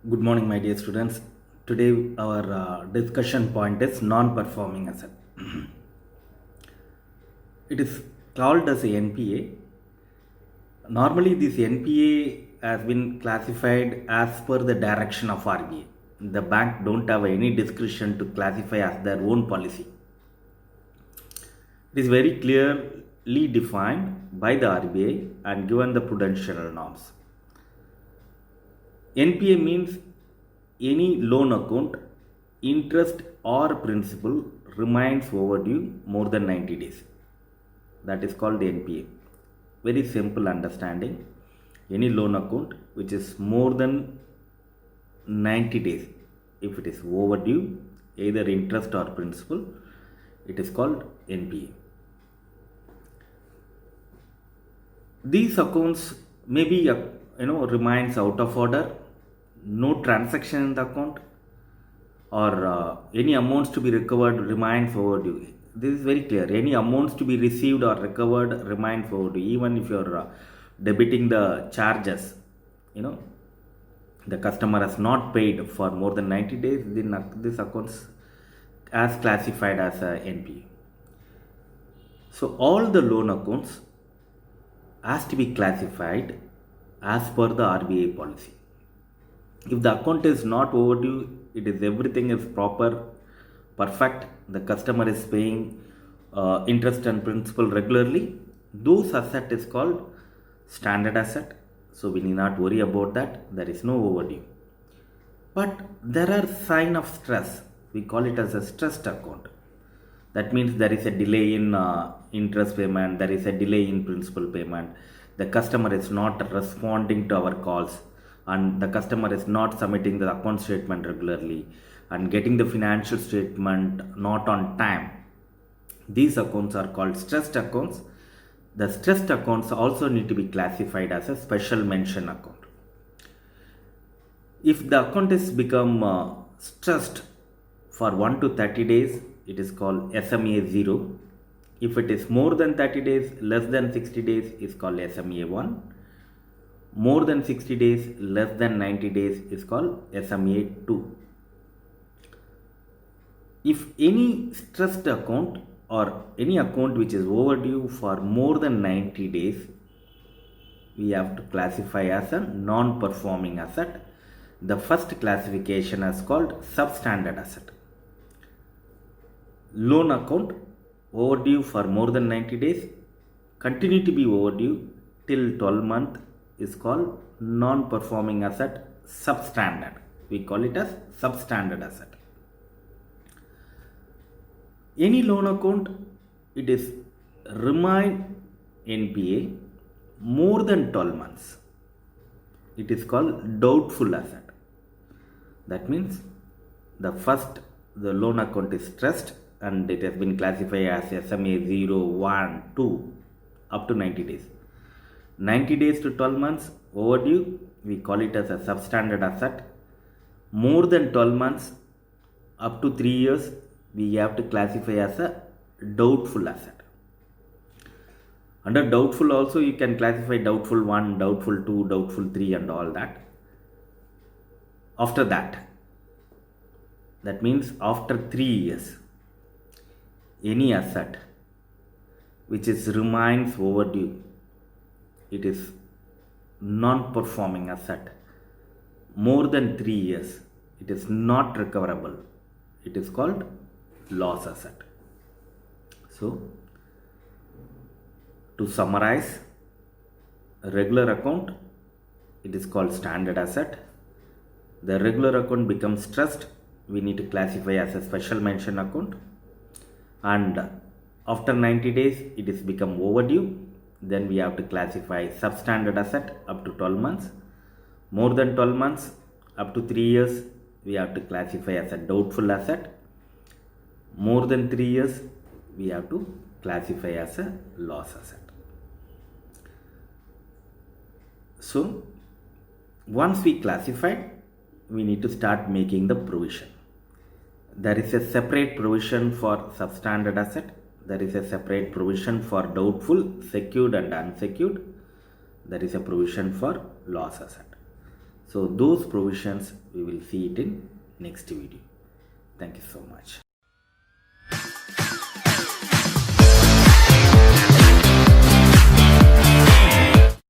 Good morning, my dear students. Today, our discussion point is non-performing asset. It is called as a NPA. Normally, this NPA has been classified as per the direction of RBA. The bank don't have any discretion to classify as their own policy. It is very clearly defined by the RBA and given the prudential norms. NPA means any loan account, interest or principal remains overdue more than 90 days. That is called NPA. Very simple understanding. Any loan account which is more than 90 days, if it is overdue, either interest or principal, it is called NPA. These accounts may be remains out of order, no transaction in the account, or any amounts to be recovered remains overdue. This is very clear. Any amounts to be received or recovered remains overdue. Even if you're debiting the charges, the customer has not paid for more than 90 days, then this accounts as classified as a NPA. So all the loan accounts has to be classified as per the RBA policy. If the account is not overdue, it is everything is proper, perfect, the customer is paying interest and principal regularly, those asset is called standard asset. So we need not worry about that. There is no overdue. But there are sign of stress. We call it as a stressed account. That means there is a delay in interest payment, there is a delay in principal payment. The customer is not responding to our calls, and the customer is not submitting the account statement regularly and getting the financial statement not on time. These accounts are called stressed accounts. The stressed accounts also need to be classified as a special mention account. If the account is become stressed for 1 to 30 days, it is called SMA 0. If it is more than 30 days, less than 60 days, is called SMA 1. More than 60 days, less than 90 days is called SMA 2. If any stressed account or any account which is overdue for more than 90 days, we have to classify as a non-performing asset. The first classification is called substandard asset. Loan account overdue for more than 90 days, continue to be overdue till 12 months, is called non-performing asset substandard. We call it as substandard asset. Any loan account, it is remain NPA more than 12 months. It is called doubtful asset. That means the loan account is stressed and it has been classified as SMA 0, 1, 2 up to 90 days. 90 days to 12 months overdue, we call it as a substandard asset. More than 12 months up to 3 years, we have to classify as a doubtful asset. Under doubtful also you can classify doubtful 1, doubtful 2, doubtful 3 and all that. After that means after 3 years, any asset which remains overdue, it is non-performing asset. More than 3 years, it is not recoverable. It is called loss asset. So, to summarize, a regular account, it is called standard asset. The regular account becomes stressed, we need to classify as a special mention account. And after 90 days, it is become overdue. Then we have to classify substandard asset up to 12 months. More than 12 months, up to 3 years, we have to classify as a doubtful asset. More than 3 years, we have to classify as a loss asset. So, once we classified, we need to start making the provision. There is a separate provision for substandard asset. There is a separate provision for doubtful, secured and unsecured. There is a provision for loss asset. So those provisions we will see it in next video. Thank you so much.